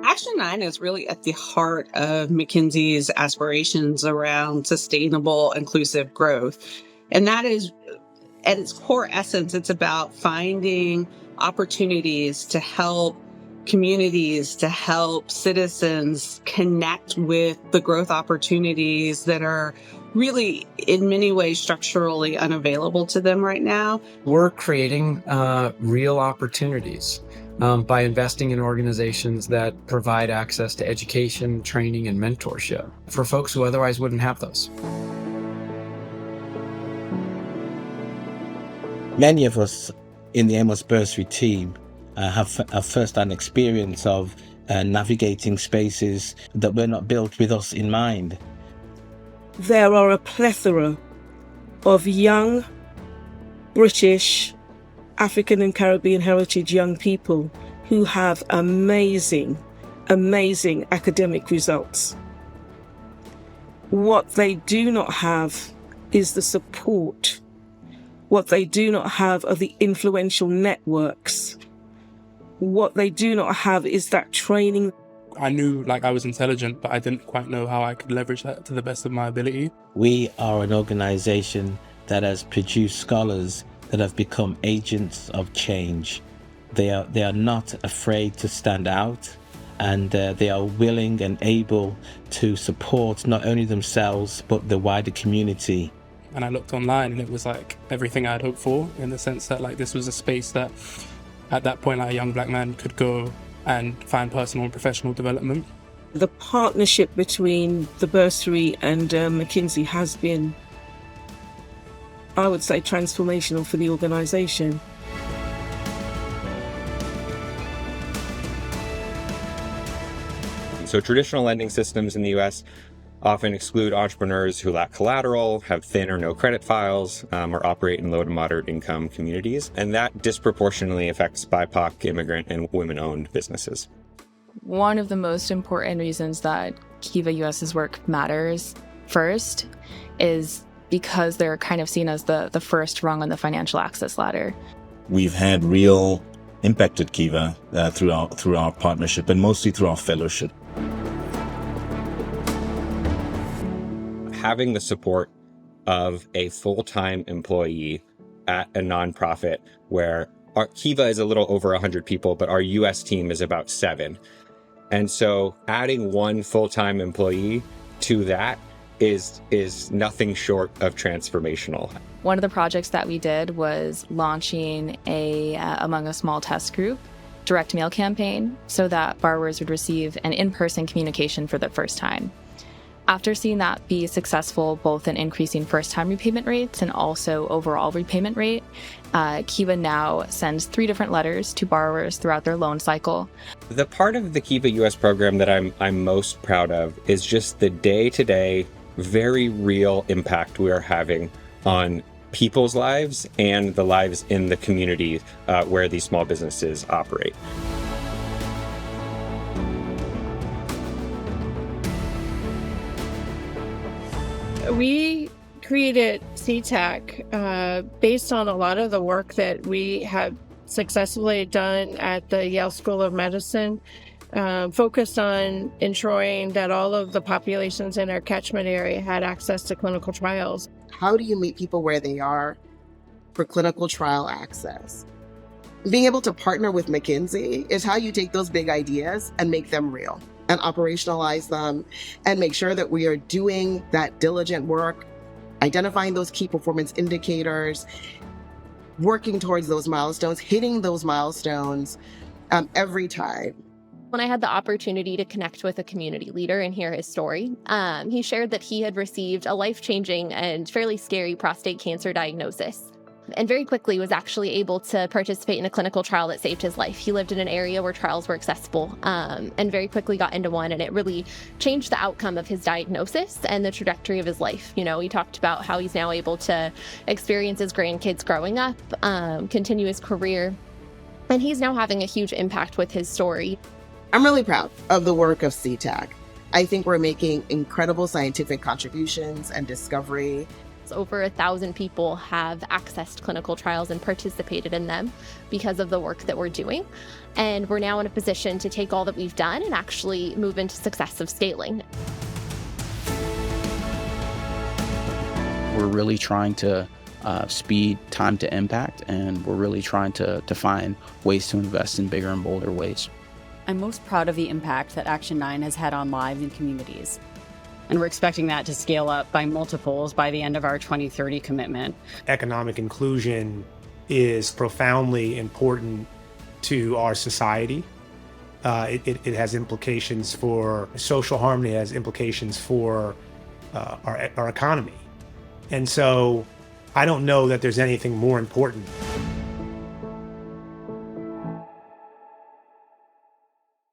Action 9 is really at the heart of McKinsey's aspirations around sustainable, inclusive growth. And that is, at its core essence, it's about finding opportunities to help communities, to help citizens connect with the growth opportunities that are really, in many ways, structurally unavailable to them right now. We're creating real opportunities by investing in organizations that provide access to education, training, and mentorship for folks who otherwise wouldn't have those. Many of us in the Amos Bursary team have first-hand experience of navigating spaces that were not built with us in mind. There are a plethora of young British, African and Caribbean heritage young people who have amazing academic results. What they do not have is the support. What they do not have are the influential networks. What they do not have is that training. I knew I was intelligent, but I didn't quite know how I could leverage that to the best of my ability. We are an organization that has produced scholars that have become agents of change. They are not afraid to stand out, and they are willing and able to support not only themselves, but the wider community. And I looked online and it was everything I'd hoped for, in the sense that this was a space that at that point a young black man could go and find personal and professional development. The partnership between the bursary and McKinsey has been, I would say, transformational for the organization. So traditional lending systems in the U.S. often exclude entrepreneurs who lack collateral, have thin or no credit files, or operate in low to moderate income communities. And that disproportionately affects BIPOC, immigrant, and women-owned businesses. One of the most important reasons that Kiva US's work matters first is because they're kind of seen as the first rung on the financial access ladder. We've had real impact at Kiva through our partnership, and mostly through our fellowship. Having the support of a full-time employee at a nonprofit where our Kiva is a little over 100 people, but our US team is about 7. And so adding one full-time employee to that is nothing short of transformational. One of the projects that we did was launching among a small test group, direct mail campaign so that borrowers would receive an in-person communication for the first time. After seeing that be successful both in increasing first-time repayment rates and also overall repayment rate, Kiva now sends 3 different letters to borrowers throughout their loan cycle. The part of the Kiva US program that I'm most proud of is just the day-to-day, very real impact we are having on people's lives and the lives in the community where these small businesses operate. We created CTAC based on a lot of the work that we have successfully done at the Yale School of Medicine, focused on ensuring that all of the populations in our catchment area had access to clinical trials. How do you meet people where they are for clinical trial access? Being able to partner with McKinsey is how you take those big ideas and make them real and operationalize them and make sure that we are doing that diligent work, identifying those key performance indicators, working towards those milestones, hitting those milestones every time. When I had the opportunity to connect with a community leader and hear his story, he shared that he had received a life-changing and fairly scary prostate cancer diagnosis, and very quickly was actually able to participate in a clinical trial that saved his life. He lived in an area where trials were accessible, and very quickly got into one, and it really changed the outcome of his diagnosis and the trajectory of his life. You know, he talked about how he's now able to experience his grandkids growing up, continue his career, and he's now having a huge impact with his story. I'm really proud of the work of CTAC. I think we're making incredible scientific contributions and discovery. Over 1,000 people have accessed clinical trials and participated in them because of the work that we're doing. And we're now in a position to take all that we've done and actually move into successive scaling. We're really trying to speed time to impact, and we're really trying to find ways to invest in bigger and bolder ways. I'm most proud of the impact that Action 9 has had on lives and communities. And we're expecting that to scale up by multiples by the end of our 2030 commitment. Economic inclusion is profoundly important to our society. It has implications for social harmony, it has implications for our economy. And so I don't know that there's anything more important.